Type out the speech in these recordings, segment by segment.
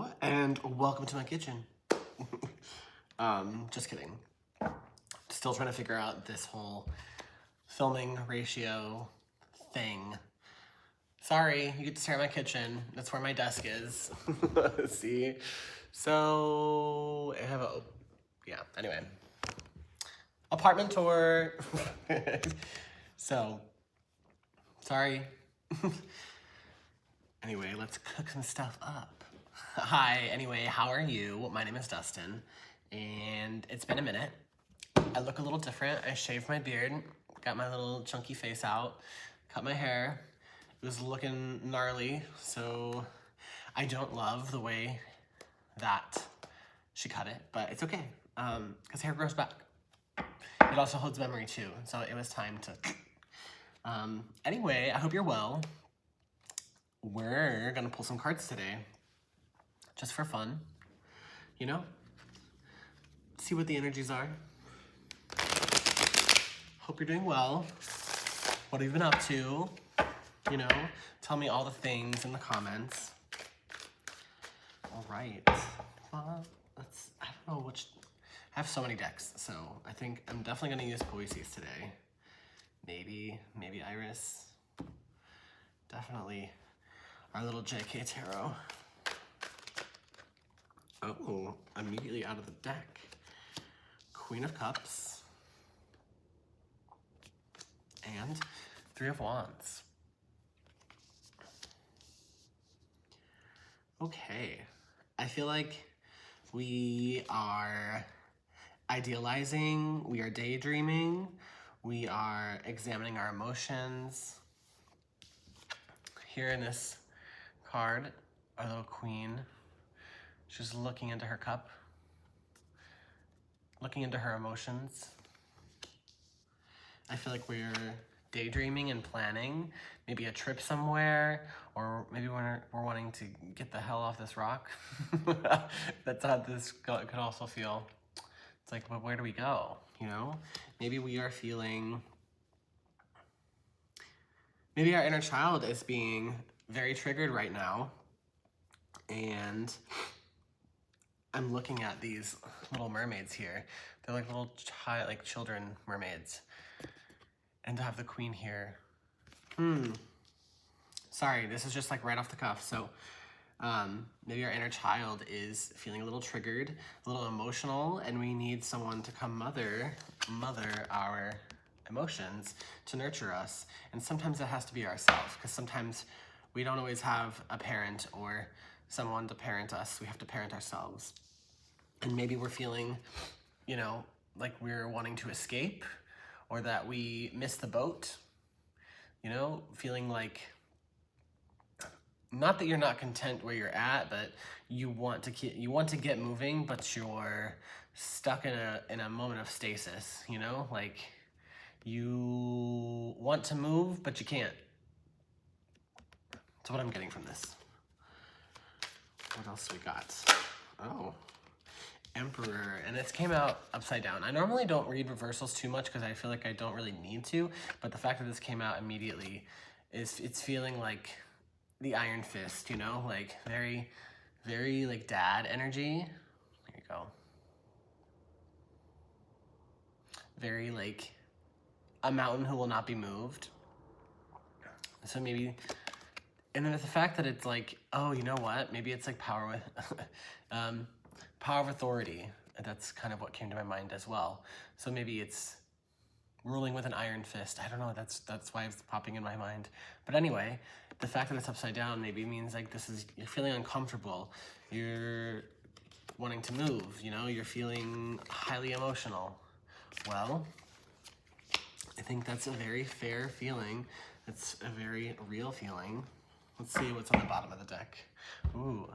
Hello, and welcome to my kitchen. Just kidding. Still trying to figure out this whole filming ratio thing. Sorry, you get to stare at my kitchen. That's where my desk is. See? So, I have a, yeah, anyway. Apartment tour. So, sorry. Anyway, let's cook some stuff up. Hi, anyway, how are you? My name is Dustin, and it's been a minute. I look a little different. I shaved my beard, got my little chunky face out, cut my hair. It was looking gnarly, so I don't love the way that she cut it, but it's okay, because hair grows back. It also holds memory too, so it was time to... Anyway, I hope you're well. We're gonna pull some cards today, just for fun, you know? See what the energies are. Hope you're doing well. What have you been up to? You know, tell me all the things in the comments. All right, well, I don't know which, I have so many decks, so I think I'm definitely gonna use Poises today. Maybe Iris. Definitely our little JK Tarot. Oh, immediately out of the deck. Queen of Cups. And Three of Wands. Okay, I feel like we are idealizing, we are daydreaming, we are examining our emotions. Here in this card, our little queen, she's looking into her cup, looking into her emotions. I feel like we're daydreaming and planning, maybe a trip somewhere, or maybe we're wanting to get the hell off this rock. That's how this could also feel. It's like, well, where do we go, you know? Maybe we are feeling, maybe our inner child is being very triggered right now, and I'm looking at these little mermaids here. They're like little children mermaids. And to have the queen here. Sorry, this is just like right off the cuff. So maybe our inner child is feeling a little triggered, a little emotional, and we need someone to come mother our emotions, to nurture us. And sometimes it has to be ourselves, because sometimes we don't always have a parent or someone to parent us. We have to parent ourselves. And maybe we're feeling, you know, like we're wanting to escape, or that we missed the boat, you know, feeling like, not that you're not content where you're at, but you want to get moving, but you're stuck in a moment of stasis, you know, like you want to move, but you can't. That's what I'm getting from this. What else we got? Oh. Emperor, and it came out upside down. I normally don't read reversals too much because I feel like I don't really need to, but the fact that this came out immediately it's feeling like the Iron Fist, you know, like very like dad energy. There you go. Very like a mountain who will not be moved. So maybe, and then the fact that it's like, oh, you know what? Maybe it's like power with power of authority. That's kind of what came to my mind as well. So maybe it's ruling with an iron fist. I don't know, that's why it's popping in my mind. But anyway, the fact that it's upside down maybe means like you're feeling uncomfortable. You're wanting to move, you know, you're feeling highly emotional. Well, I think that's a very fair feeling. It's a very real feeling. Let's see what's on the bottom of the deck. Ooh,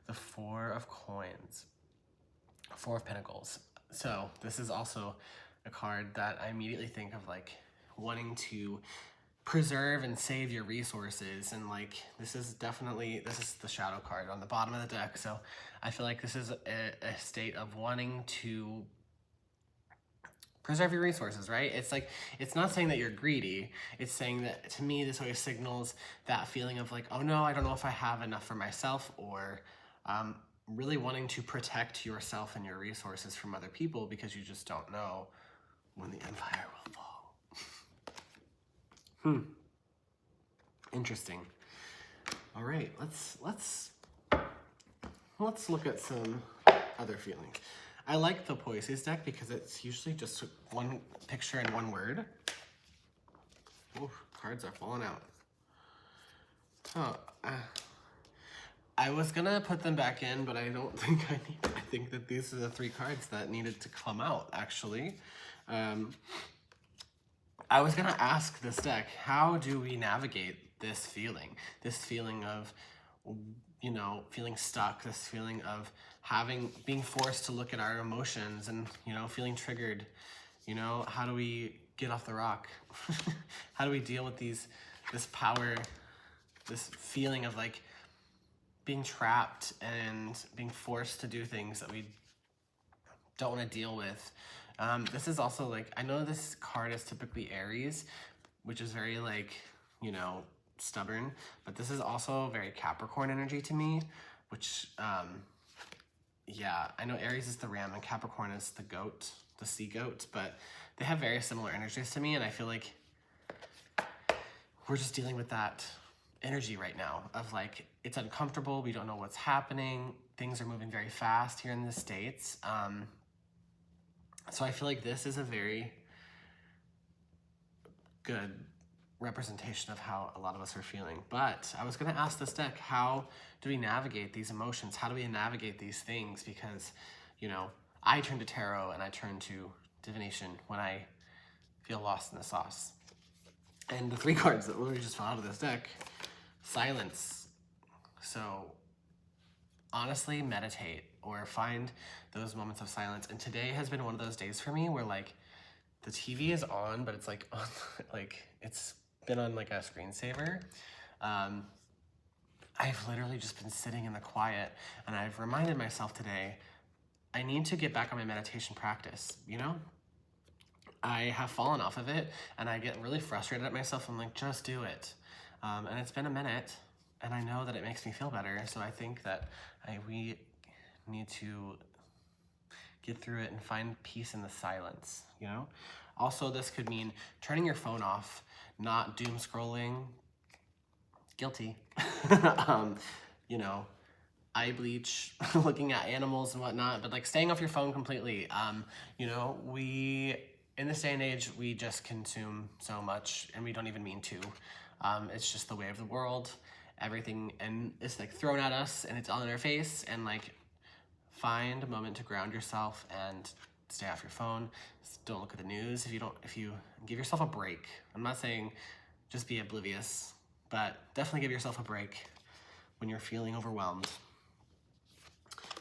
the Four of Coins. Four of Pentacles. So this is also a card that I immediately think of, like wanting to preserve and save your resources, and like this is the shadow card on the bottom of the deck. So I feel like this is a state of wanting to preserve your resources, right? It's like, it's not saying that you're greedy. It's saying that, to me, this always signals that feeling of like, oh no, I don't know if I have enough for myself, or really wanting to protect yourself and your resources from other people because you just don't know when the empire will fall. Interesting. All right, let's look at some other feelings. I like the Poises deck because it's usually just one picture and one word. Oof, cards are falling out. Oh, I was gonna put them back in, but I don't think I need. I think that these are the 3 cards that needed to come out, actually. I was gonna ask this deck, how do we navigate this feeling? This feeling of, you know, feeling stuck, this feeling of being forced to look at our emotions and, you know, feeling triggered. You know, how do we get off the rock? How do we deal with this power, this feeling of like being trapped and being forced to do things that we don't want to deal with? This is also like, I know this card is typically Aries, which is very like, you know, stubborn, but this is also very Capricorn energy to me, which, yeah, I know Aries is the ram and Capricorn is the goat, the sea goat, but they have very similar energies to me, and I feel like we're just dealing with that energy right now of like, it's uncomfortable, we don't know what's happening, things are moving very fast here in the States. So I feel like this is a very good representation of how a lot of us are feeling. But I was gonna ask this deck, how do we navigate these emotions? How do we navigate these things? Because, you know, I turn to tarot and I turn to divination when I feel lost in the sauce. And the 3 cards that literally just fell out of this deck, silence. So honestly, meditate or find those moments of silence. And today has been one of those days for me where like the TV is on, but it's like on, like it's been on like a screensaver. I've literally just been sitting in the quiet, and I've reminded myself today, I need to get back on my meditation practice, you know? I have fallen off of it, and I get really frustrated at myself. I'm like, just do it. And it's been a minute, and I know that it makes me feel better, so I think that we need to get through it and find peace in the silence, you know? Also, this could mean turning your phone off, not doom scrolling. Guilty. You know, eye bleach, looking at animals and whatnot, but like staying off your phone completely. You know, in this day and age, we just consume so much and we don't even mean to. It's just the way of the world. Everything, and it's like thrown at us and it's all in our face, and like find a moment to ground yourself and stay off your phone. Just don't look at the news. If you give yourself a break. I'm not saying just be oblivious, but definitely give yourself a break when you're feeling overwhelmed.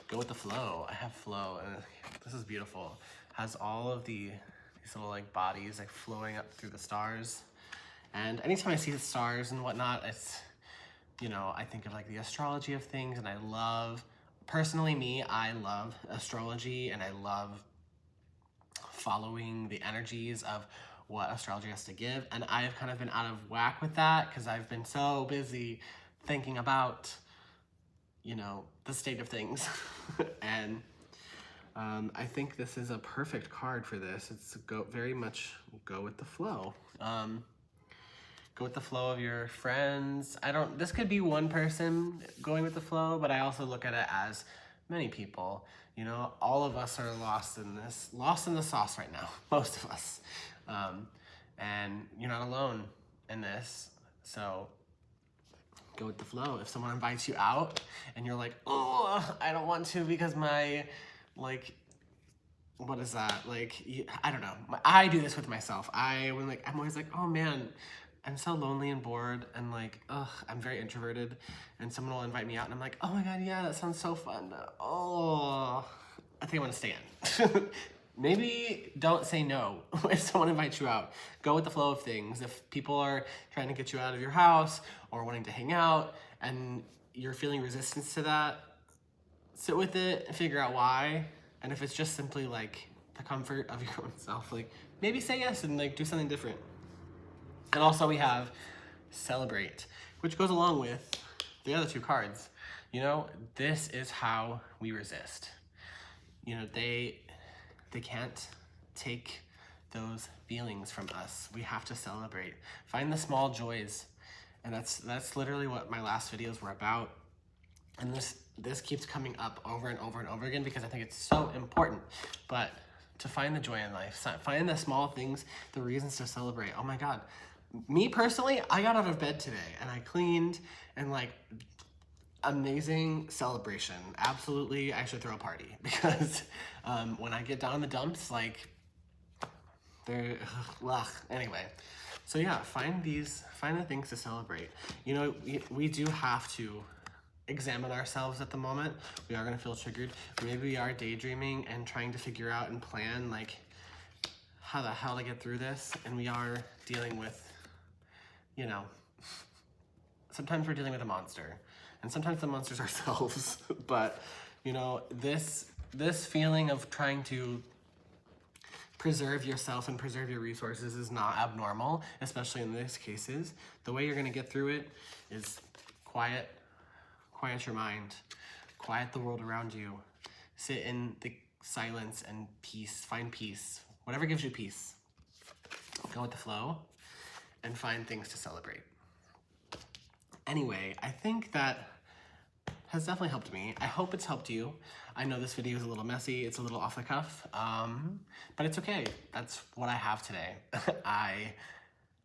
Go with the flow. I have flow, and this is beautiful. Has all of these little like bodies like flowing up through the stars. And anytime I see the stars and whatnot, it's, you know, I think of like the astrology of things, and I love astrology, and I love following the energies of what astrology has to give. And I've kind of been out of whack with that because I've been so busy thinking about, you know, the state of things. And I think this is a perfect card for this. It's very much go with the flow. Go with the flow of your friends. This could be one person going with the flow, but I also look at it as many people. You know, all of us are lost in the sauce right now, most of us. And you're not alone in this, so go with the flow. If someone invites you out and you're like, oh, I don't want to because my, like, what is that? Like, I don't know. I do this with myself. I'm always like, oh man, I'm so lonely and bored, and like, I'm very introverted, and someone will invite me out and I'm like, oh my God, yeah, that sounds so fun. Oh, I think I want to stay in. Maybe don't say no if someone invites you out. Go with the flow of things. If people are trying to get you out of your house or wanting to hang out and you're feeling resistance to that, sit with it and figure out why. And if it's just simply like the comfort of your own self, like maybe say yes and like do something different. And also we have celebrate, which goes along with the other 2 cards. You know, this is how we resist. You know, they can't take those feelings from us. We have to celebrate. Find the small joys. And that's literally what my last videos were about. And this keeps coming up over and over and over again because I think it's so important. But to find the joy in life, find the small things, the reasons to celebrate. Oh my God. Me personally, I got out of bed today and I cleaned and like, amazing celebration. Absolutely, I should throw a party because when I get down in the dumps, like, they're, ugh. Anyway, so yeah, find the things to celebrate. You know, we do have to examine ourselves at the moment. We are gonna feel triggered. Maybe we are daydreaming and trying to figure out and plan like how the hell to get through this, and we are dealing with, you know, sometimes we're dealing with a monster, and sometimes the monster's ourselves. But, you know, this feeling of trying to preserve yourself and preserve your resources is not abnormal, especially in these cases. The way you're gonna get through it is quiet your mind, quiet the world around you, sit in the silence and peace, find peace, whatever gives you peace. Go with the flow and find things to celebrate. Anyway, I think that has definitely helped me. I hope it's helped you. I know this video is a little messy, it's a little off the cuff, but it's okay. That's what I have today. I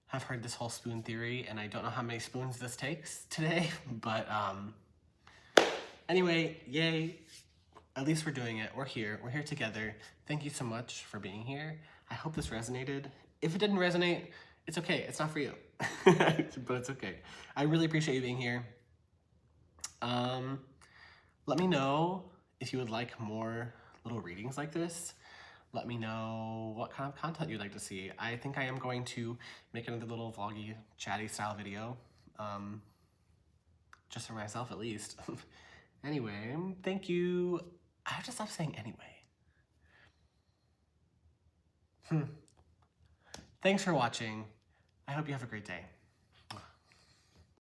have heard this whole spoon theory, and I don't know how many spoons this takes today, but anyway, yay. At least we're doing it. We're here together. Thank you so much for being here. I hope this resonated. If it didn't resonate, it's okay. It's not for you, but it's okay. I really appreciate you being here. Let me know if you would like more little readings like this. Let me know what kind of content you'd like to see. I think I am going to make another little vloggy, chatty style video, just for myself at least. Anyway, thank you. I have to stop saying anyway. Thanks for watching. I hope you have a great day.